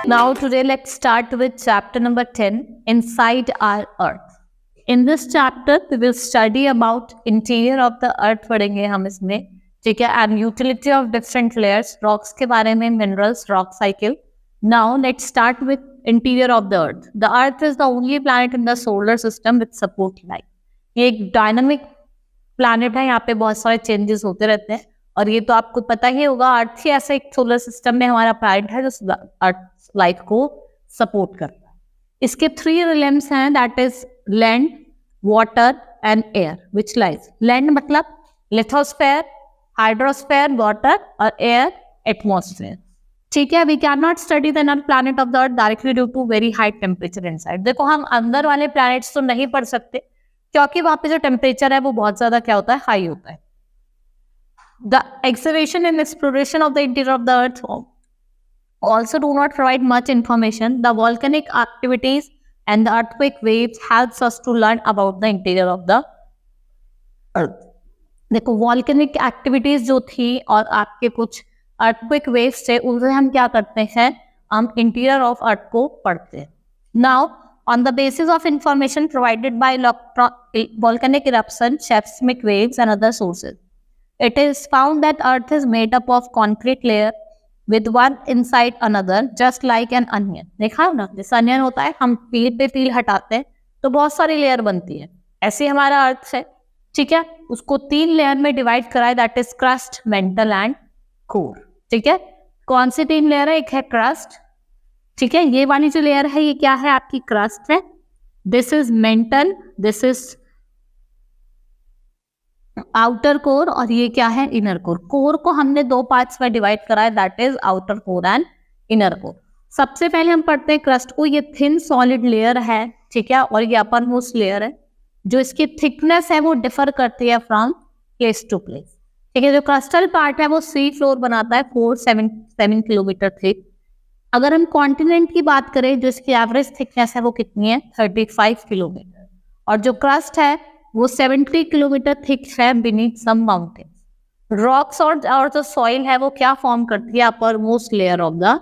Now today let's start with chapter number 10, Inside Our Earth. In this chapter we will study about interior of the earth पढ़ेंगे हम इसमें, ठीक है, and utility of different layers, rocks के बारे में, minerals, rock cycle. Now let's start with interior of the earth. The earth is the only planet in the solar system which support life. ये एक dynamic planet है, यहाँ पे बहुत सारे changes होते रहते हैं और ये तो आपको पता ही होगा, अर्थ ही ऐसा एक सोलर सिस्टम में हमारा प्लैनेट है जो अर्थ लाइफ को सपोर्ट करता है. इसके 3 रिलेम्स हैं, that is land, water and air which lies. Land मतलब लिथोस्फेयर, हाइड्रोस्फेयर वाटर और एयर एटमॉस्फेयर. ठीक है, we can not study the another planet of the earth directly due to very high temperature inside. देखो हम अंदर वाले planets तो नहीं पढ़ सकते क्योंकि वहां पे जो टेम्परेचर है वो बहुत ज्यादा क्या होता है, हाई होता है. The excavation and exploration of the interior of the earth also do not provide much information. The volcanic activities and the earthquake waves helps us to learn about the interior of the earth. देखो volcanic activities जो थी और आपके कुछ earthquake waves थे, उनसे हम क्या करते हैं, हम interior of earth को पढ़ते हैं. Now on the basis of information provided by volcanic eruption, seismic waves and other sources, it is found that earth is made up of concrete layer with one inside another just like an onion. देखा है ना, जैसे onion होता है, हम पील पे पील हटाते हैं तो बहुत सारी लेयर बनती है, ऐसे हमारा अर्थ है. ठीक है, उसको 3 लेयर में डिवाइड करा है, that is crust, mental and core. ठीक है, कौन सी 3 लेयर है, एक है क्रस्ट. ठीक है, ये वाली जो लेयर है ये क्या है, आपकी क्रस्ट है. This is mental, this is outer core और ये क्या है, इनर कोर. कोर को हमने 2 पार्ट्स में डिवाइड करा है, that is outer core and inner core. सबसे पहले हम पढ़ते हैं क्रस्ट को. ये थिन सॉलिड लेयर है, ठीक है, और ये अपर मोस्ट लेयर है. जो इसकी थिकनेस है वो डिफर करती है फ्रॉम प्लेस टू प्लेस. ठीक है, जो क्रस्टल पार्ट है वो सी फ्लोर बनाता है, 477 किलोमीटर थिक. अगर हम कॉन्टिनेंट की बात करें, जो इसकी एवरेज थिकनेस है वो कितनी है, 35 किलोमीटर. और जो क्रस्ट है वो 70 किलोमीटर थिक है बीनीथ सम माउंटेन. रॉक्स और जो सॉइल है वो क्या फॉर्म करती है, upper most layer of the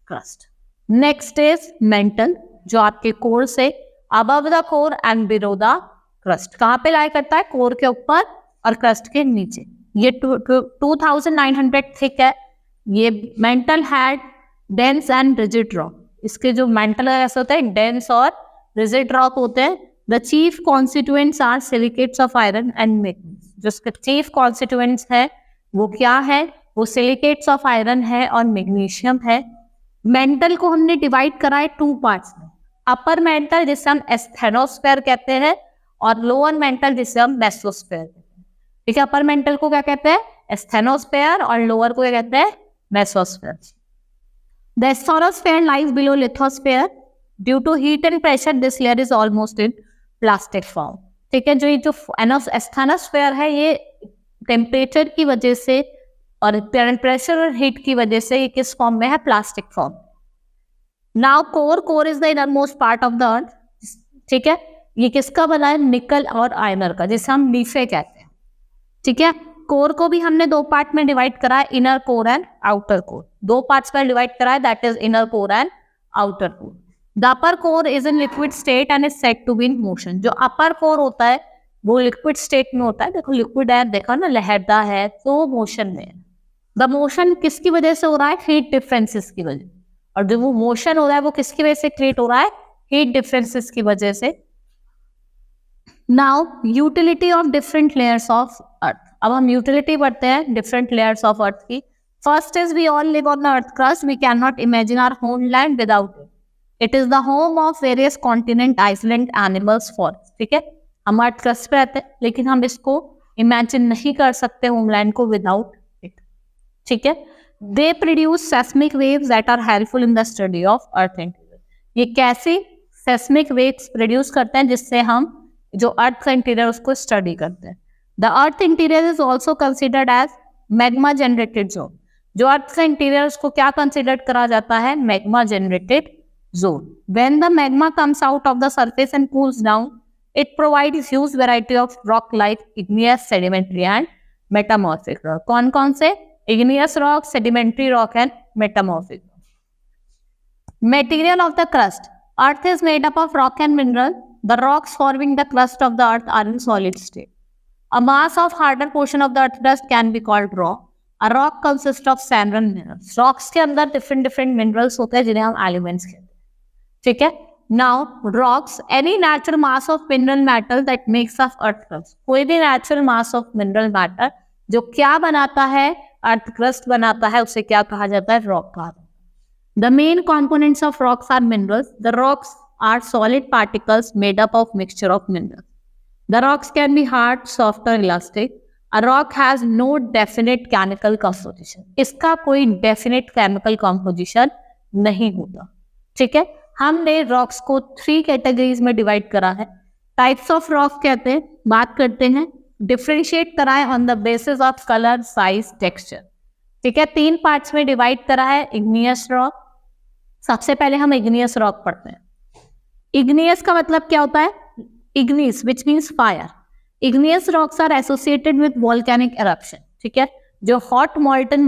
crust. Next is mental, जो आपके कोर से above the core and below the crust. कहाँ पे लाई करता है, कोर के ऊपर और क्रस्ट के नीचे. ये 2900 थिक है. ये mental had dense and rigid rock. इसके जो मेंटल ऐसा होता है, डेंस और रिजिड रॉक होते हैं. The chief constituents are silicates of iron and magnesium. जो इसके chief constituents है वो क्या है, वो silicates of iron है और मैग्नीशियम है. मेंटल को हमने डिवाइड करा है 2 पार्ट्स में. अपर मेंटल जिसे हम एस्थेनोस्फेयर कहते हैं और लोअर मेंटल जिसे हम मेसोस्फेयर कहते हैं. ठीक है, अपर मेंटल को क्या कहते हैं, एस्थेनोस्फेयर, और लोअर को क्या कहते हैं, mesosphere. The asthenosphere lies below lithosphere. Due to heat and pressure, this layer is almost in plastic form. ठीक है, जो ये जो एस्थेनोस्फेयर है ये टेम्परेचर की वजह से और प्रेशर और हीट की वजह से ये किस फॉर्म में है, plastic form. Now core is the inner most part of the अर्थ. ठीक है, ये किसका बना है, निकल और आयरन का, जिसे हम लीफे कहते हैं. ठीक है, कोर को भी हमने 2 पार्ट में डिवाइड करा है, inner core and outer core. 2 parts में डिवाइड करा है, that is inner core and outer core. The upper core is in liquid state and is said to be in motion. जो upper core होता है वो liquid state में होता है. देखो liquid है, देखो ना लहरता है, तो मोशन में है. The motion किसकी वजह से हो रहा है, heat differences की वजह. और जो वो मोशन हो रहा है वो किसकी वजह से क्रिएट हो रहा है, heat differences की वजह से. Now utility of different layers of earth. अब हम utility पढ़ते हैं different layers of earth की. First is we all live on the earth crust. We cannot imagine our homeland without it. It is the home of various continent, island, animals, forests. ठीक है, हम earth crust पे रहते हैं लेकिन हम इसको इमेजिन नहीं कर सकते होमलैंड को विदाउट इट. ठीक है, they produce seismic waves that are helpful in the study of earth interior. ये कैसे सेस्मिक वेव्स प्रोड्यूस करते हैं जिससे हम जो अर्थ का इंटीरियर उसको स्टडी करते हैं. The earth interior is also considered as magma generated zone. जो अर्थ का इंटीरियर उसको क्या कंसिडर करा जाता है, magma generated zone. When the magma comes out of the surface and cools down, it provides huge variety of rock like igneous, sedimentary and metamorphic rock. कौन कौन से, igneous rock, sedimentary rock and metamorphic rock. Material of the crust. Earth is made up of rock and mineral. The rocks forming the crust of the earth are in solid state. A mass of harder portion of the earth crust can be called rock. A rock consists of sand and minerals. Rocks के अंदर different minerals होते हैं जिन्हें हम elements कहते हैं. ठीक है. Now rocks, any natural mass of mineral matter that makes up earth crust. कोई भी natural mass of mineral matter जो क्या बनाता है, earth crust बनाता है, उसे क्या कहा जाता है? Rock कहा जाता है. The main components of rocks are minerals. The rocks are solid particles made up of mixture of minerals. The rocks can be hard, soft or elastic. A rock has no definite chemical composition. इसका कोई definite chemical composition नहीं होता. ठीक है. हमने rocks को 3 categories में divide करा है. Types of rock कहते हैं, बात करते हैं. Differentiate करा है on the basis of color, size, texture. ठीक है. 3 parts में divide करा है. Igneous rock. सबसे पहले हम igneous rock पढ़ते हैं. Igneous का मतलब क्या होता है? Igneous, which means fire. Igneous rocks are associated with volcanic eruption. ठीक है. जो hot molten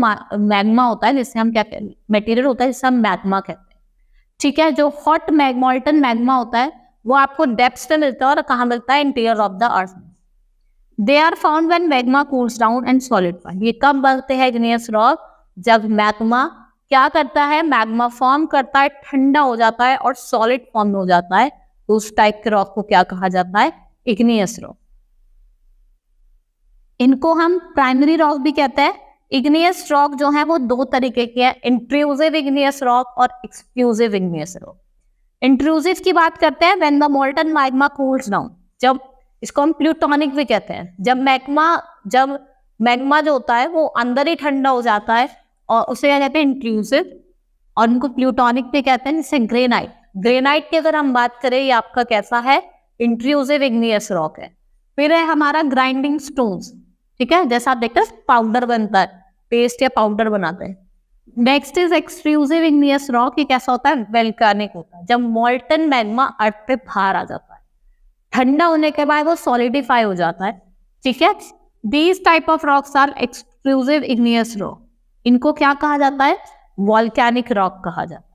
magma होता है, जिससे हम क्या कहते हैं, मटेरियल होता है जिससे हम मैग्मा कहते हैं. ठीक है. जो hot molten magma होता है वो आपको डेप्थ से मिलता है और कहाँ मिलता है? Interior of the earth. They are found when magma cools down and solidify. ये कब बनते हैं igneous rock? जब मैग्मा क्या करता है? मैग्मा फॉर्म करता है, ठंडा हो जाता है और सॉलिड फॉर्म में हो जाता है. तो उस टाइप के रॉक को क्या कहा जाता है? Igneous rock. इनको हम प्राइमरी रॉक भी कहते हैं. इग्नियस रॉक जो है वो 2 तरीके के हैं, इंट्रूसिव इग्नियस रॉक और एक्सक्लूसिव इग्नियस रॉक. इंट्रूसिव की बात करते हैं when the molten magma cools down. जब इसको हम प्लूटोनिक भी कहते हैं, जब मैग्मा जो होता है वो अंदर ही ठंडा हो जाता है और उसे क्या कहते हैं? इंट्रूसिव. और उनको प्लूटोनिक भी कहते हैं. जैसे ग्रेनाइट की अगर हम बात करें, ये आपका कैसा है? इंट्रूसिव इग्नियस रॉक है. फिर है हमारा ग्राइंडिंग स्टोन्स. ठीक है. जैसा आप देखते हैं पाउडर बनता है, पेस्ट या पाउडर बनाते हैं. Next is extrusive igneous rock. ये कैसा होता है? वोल्केनिक होता है. जब मोल्टन मैग्मा अर्थ पे बाहर आ जाता है, ठंडा होने के बाद वो सॉलिडिफाई हो जाता है. ठीक है. These type of rocks are extrusive igneous rock. इनको क्या कहा जाता है? वॉल्केनिक रॉक कहा जाता है.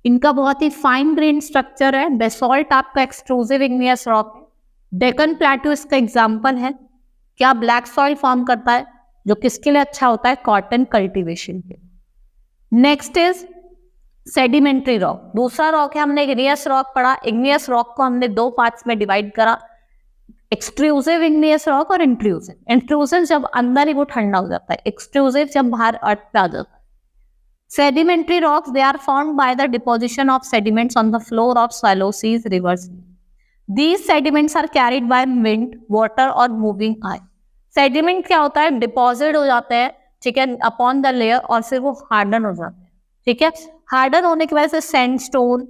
इनका बहुत ही फाइन ग्रेन स्ट्रक्चर है. बेसॉल्ट आपका एक्सट्रूसिव इग्नियस रॉक है. डेक्कन प्लेटो इसका एग्जांपल है. क्या ब्लैक सॉइल फॉर्म करता है, जो किसके लिए अच्छा होता है? कॉटन कल्टीवेशन के. Next is sedimentary rock. दूसरा रॉक है. हमने इग्नियस रॉक पढ़ा. इग्नियस रॉक को हमने 2 पार्ट्स में डिवाइड करा, एक्सट्रूसिव इग्नियस रॉक और इंट्रूसिव. इंट्रूसिव जब अंदर ही वो ठंडा हो जाता है, एक्सट्रूसिव जब बाहर अर्थ पे आ जाता है. Sedimentary rocks, they are formed by the deposition of sediments on the floor of shallow seas, rivers. These sediments are carried by wind, water और moving ice. Sediment क्या होता है? डिपॉजिट हो जाते हैं, ठीक है, अपॉन द लेयर और फिर वो हार्डन हो जाते हैं. ठीक है. हार्डन होने की वजह से sandstone,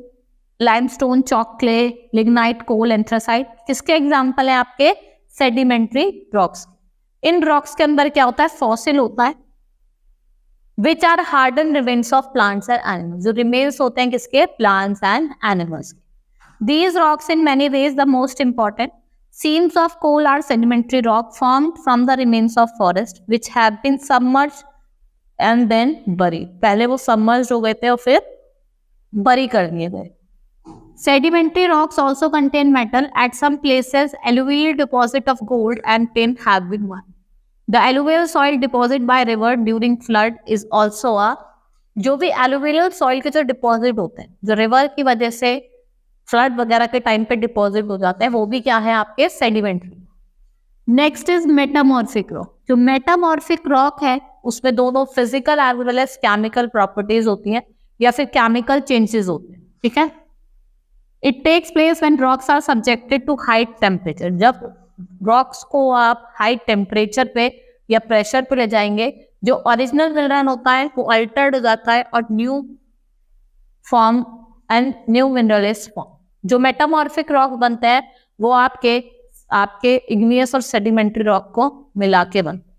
limestone, chalk clay, lignite, coal, anthracite किसके एग्जाम्पल है? आपके सेडिमेंट्री रॉक्स. इन रॉक्स के अंदर क्या होता है? फॉसिल होता है, which are hardened remains of plants and animals. जो remains होते हैं किसके? Plants and animals. These rocks in many ways the most important. Seams of coal are sedimentary rock formed from the remains of forest which have been submerged and then buried. पहले वो submerged हो गए थे और फिर bury कर दिए गए. Sedimentary rocks also contain metal. At some places, alluvial deposit of gold and tin have been found. The alluvial soil deposit by river during flood is also a. जो भी alluvial soil के जो deposit होते हैं, जो river की वजह से फ्लड वगैरह के टाइम पे डिपॉजिट हो जाते हैं, वो भी क्या है? आपके sedimentary. Next is metamorphic rock. जो मेटामॉर्फिक रॉक है उसमें दोनों physical as well as chemical properties होती हैं या फिर केमिकल चेंजेस होते हैं. ठीक है. It takes place when rocks are subjected to high temperature. जब रॉक्स को आप हाई टेम्परेचर पे या प्रेशर पे ले जाएंगे, जो ओरिजिनल मिनरल होता है वो अल्टर्ड हो जाता है और new form and new mineral is form. जो मेटामॉर्फिक रॉक बनते हैं वो आपके इग्नियस और सेडिमेंट्री रॉक को मिला के बनते हैं.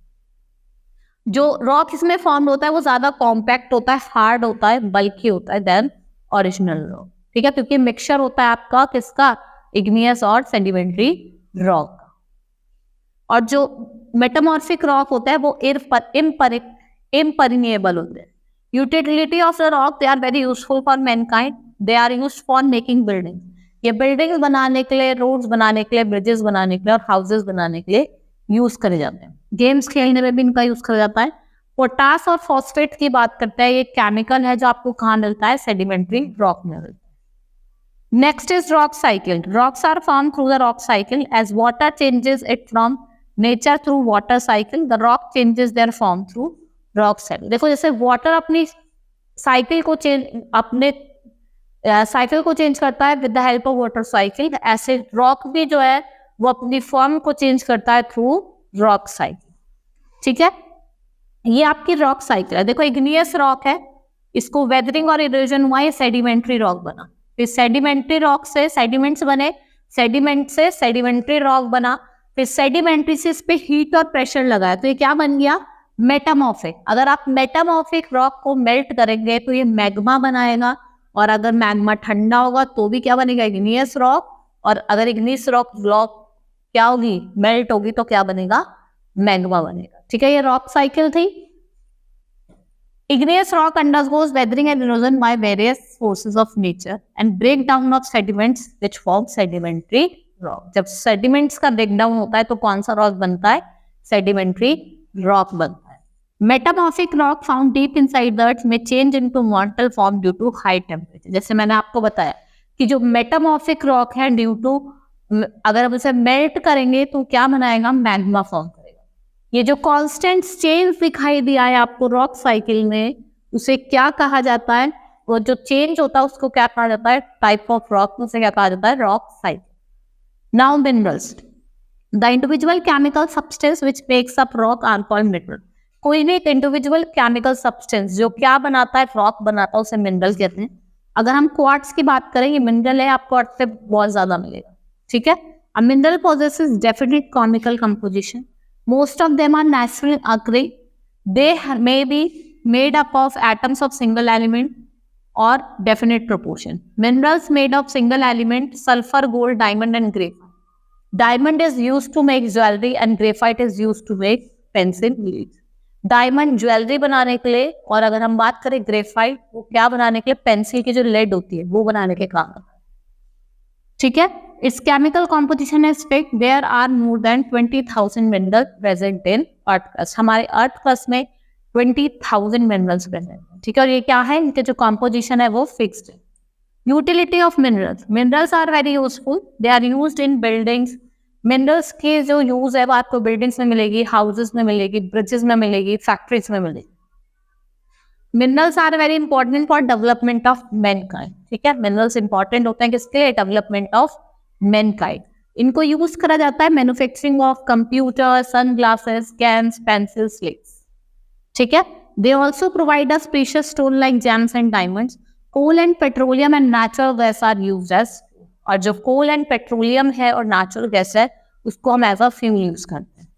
जो रॉक इसमें फॉर्म होता है वो ज्यादा कॉम्पैक्ट होता है, हार्ड होता है, बल्की होता है देन ओरिजिनल रॉक. ठीक है. क्योंकि मिक्सचर होता है आपका किसका? इग्नियस और सेडिमेंट्री रॉक. और जो मेटामॉर्फिक रॉक होता है वो इम्परमिएबल होते हैं. Utility of the rock, they are very useful for mankind, they are used for making building. ये बिल्डिंग्स बनाने के लिए, रोड्स बनाने के लिए, ब्रिजेस बनाने के लिए और हाउसेस बनाने के लिए यूज करे जाते हैं। गेम्स खेलने में भी इनका यूज करा जाता है। पोटास और फॉस्फेट की बात करते हैं, ये केमिकल है जो आपको कहाँ मिलता है, सेडिमेंट्री रॉक में मिलता है। Next is rock cycle. Rocks are form through the rock cycle as water changes it from nature through water cycle, the rock changes their form through rock cycle. देखो जैसे वाटर अपनी cycle को change करता है with the help of water cycle, ऐसे rock भी जो है वो अपनी फॉर्म को चेंज करता है थ्रू रॉक साइकिल। ठीक है, ये आपकी रॉक साइकिल है। देखो इग्नियस रॉक है, इसको वेदरिंग और इरोजन हुआ, ये सेडिमेंट्री रॉक बना। फिर सेडिमेंट्री रॉक से सेडिमेंट्स बने, सेडिमेंट से सेडिमेंट्री रॉक बना, फिर सेडिमेंट्री से इस पे हीट और प्रेशर लगाया तो ये क्या बन गया, मेटामॉर्फिक। अगर आप मेटामॉर्फिक रॉक को मेल्ट करेंगे तो ये मैग्मा बनाएगा, और अगर मैग्मा ठंडा होगा तो भी क्या बनेगा, इग्नियस रॉक। और अगर इग्नियस रॉक क्या होगी, मेल्ट होगी तो क्या बनेगा, मैग्मा बनेगा। ठीक है, ये रॉक साइकिल थी। Igneous rock undergoes weathering and erosion by various forces of nature and breakdown of sediments which form sedimentary rock. जब sediments का breakdown होता है तो कौन सा rock बनता है, sedimentary rock बनता है। Metamorphic rock found deep inside the earth may change into mortal form due to high temperature. जैसे मैंने आपको बताया कि जो metamorphic rock है ड्यू टू, अगर हम उसे मेल्ट करेंगे तो क्या बनाएगा, मैग्मा फॉर्म करेगा। ये जो कांस्टेंट चेंज दिखाई दिया है आपको रॉक साइकिल में, उसे क्या कहा जाता है, वो जो चेंज होता है उसको क्या कहा जाता है, टाइप ऑफ रॉक, उसे क्या कहा जाता है, rock cycle. Now minerals, the individual chemical substance which makes up rock are called mineral. कोई भी एक इंडिविजुअल केमिकल सब्सटेंस जो क्या बनाता है, रॉक बनाता है, उसे मिनरल कहते हैं। अगर हम क्वार्ट्ज की बात करें, ये मिनरल है, आपको अर्थ से बहुत ज्यादा मिलेगा। ठीक है, a mineral possesses definite chemical composition. Most of them are naturally occurring. They may be made up of atoms of single element or definite proportion. Minerals made of single element, sulfur, gold, diamond and graphite. Diamond is used to make jewelry and graphite is used to make pencil leads. Diamond jewellery बनाने के लिए, और अगर हम बात करें graphite, वो क्या बनाने के लिए, पेंसिल की जो लेड होती है वो बनाने के काम आता है। ठीक है, its chemical composition is fixed. There are more than 20,000 minerals present in earth crust. हमारे अर्थ क्रस्ट में 20,000 मिनरल्स प्रेजेंट है। ठीक है, और ये क्या है, इनके जो कॉम्पोजिशन है वो फिक्स्ड है। Utility of minerals, minerals are very useful, they are used in buildings. Minerals की जो यूज है वो आपको बिल्डिंग्स में मिलेगी, हाउसेस में मिलेगी, ब्रिजेस में मिलेगी, फैक्ट्रीज में मिलेगी। Minerals are very important for development of mankind. ठीक है, मिनरल्स इंपॉर्टेंट होते हैं किसके लिए, डेवलपमेंट ऑफ मैनकाइंड। इनको यूज करा जाता है manufacturing of computer, sunglasses, cans, pencil, slates. ठीक है, they also provide us precious stone like gems and diamonds. Coal and petroleum and natural gas are used as, और जो कोल एंड पेट्रोलियम है और नेचुरल गैस है उसको हम एज अ फ्यूल यूज करते हैं।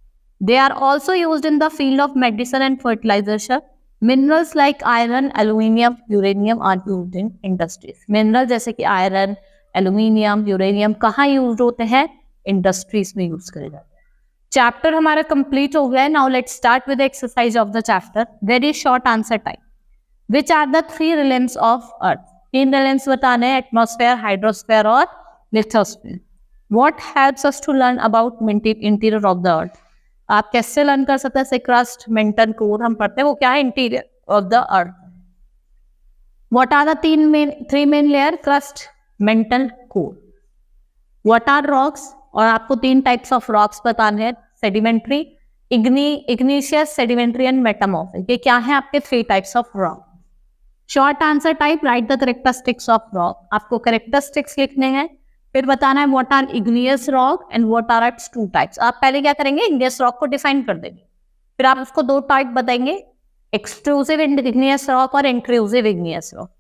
They are also used in the field of medicine and fertilization. Minerals like iron, aluminium, uranium are used in industries. Mineral जैसे कि आयरन, एल्यूमिनियम, यूरेनियम कहाँ यूज होते हैं, इंडस्ट्रीज में यूज करे जाते हैं। चैप्टर हमारा कंप्लीट हो गया है। Now let's start with exercise of the chapter. Very short answer type. Which are the 3 realms of earth? 3 realms बताने हैं, एटमॉस्फेयर, हाइड्रोस्फेयर और lithosphere. What helps us to learn about interior of the earth? आप कैसे learn कर सकते हैं, crust, mantle core हम पढ़ते हैं, वो क्या है, interior of the earth. What are the 3 main layer? Crust, mantle core. What are rocks? और आपको 3 टाइप्स ऑफ रॉक्स बताने हैं, sedimentary, igneous, sedimentary and metamorphic. ये क्या है आपके 3 types of rock. Short answer type, write the characteristics of rock. आपको characteristics लिखने हैं, फिर बताना है what are igneous rock and what are its 2 types. आप पहले क्या करेंगे, इग्नियस रॉक को डिफाइन कर देंगे, फिर आप उसको 2 टाइप बताएंगे, एक्सट्रूसिव इग्नियस रॉक और इंट्रूसिव इग्नियस रॉक।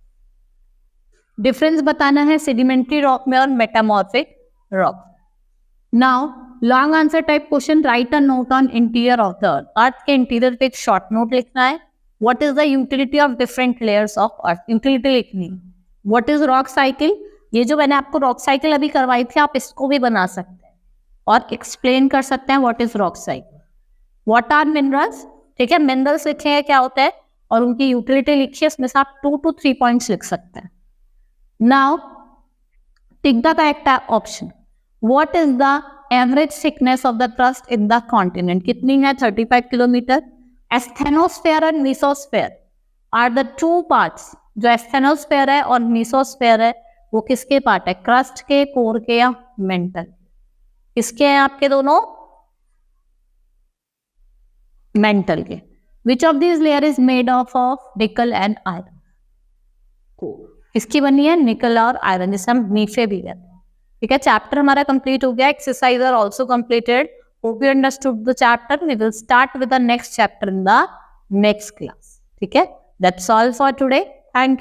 डिफरेंस बताना है सेडिमेंट्री रॉक में और metamorphic rock. Now long answer type question, write a note on interior of the earth. Earth के इंटीरियर पे एक शॉर्ट नोट लिखना है। What is the utility of different layers of earth? Utility लिखनी। What is rock cycle? ये जो मैंने आपको रॉक साइकिल अभी करवाई थी, आप इसको भी बना सकते हैं और एक्सप्लेन कर सकते हैं what is rock cycle. What are minerals? ठीक है, मिनरल्स लिखे हैं, क्या होता है, और उनकी यूटिलिटी लिखिए, इसमें से आप 2 to 3 पॉइंट्स लिख सकते हैं। Now tick the correct option. What is the average thickness of the crust in the continent? कितनी है? 35 kilometre. Asthenosphere and mesosphere are the two parts. जो एस्थेनोस्फेयर है और मेसोस्फेयर है वो किसके पार्ट है? क्रस्ट के, कोर के या मेंटल? किसके हैं आपके दोनों? मेंटल के। Which of this layer is made of निकल एंड आयरन? किसकी बनी है? निकल और आयरन, जिसे हम नीफे भी कहते हैं। ठीक है, चैप्टर हमारा कंप्लीट हो गया। Exercise are also completed. Hope you understood the chapter. We will start with the next chapter in the next class. ठीक है, that's all for today. Thank